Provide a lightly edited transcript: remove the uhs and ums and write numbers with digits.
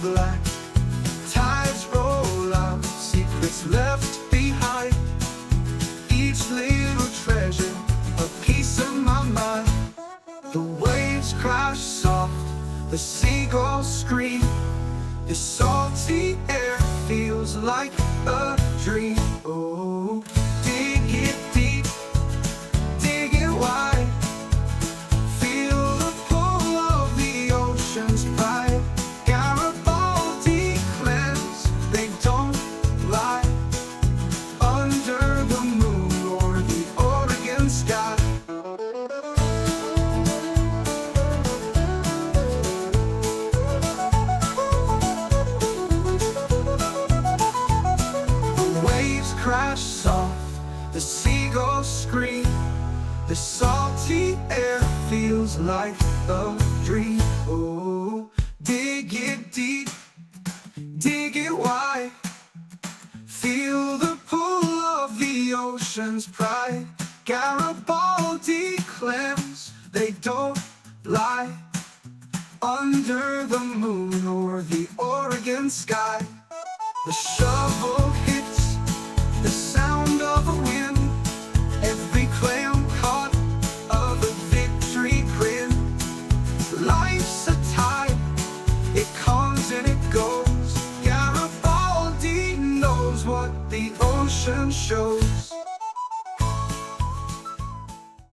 black. Tides roll out, secrets left behind. Each little treasure, a piece of my mind. The waves crash soft, the seagulls scream. The salty air feels like a dream. Oh, dig it deep, dig it wide. Feel the pull of the ocean's pride. Garibaldi clams, they don't lie. Under the moon or the Oregon sky. Crash soft, the seagulls scream. The salty air feels like a dream. Oh, dig it deep, dig it wide. Feel the pull of the ocean's pride. Garibaldi clams, they don't lie. Under the moon or the Oregon sky. The shovel hits the sound of a wind. Every clam caught of a victory grin. Life's a tide, it comes and it goes. Garibaldi knows what the ocean shows.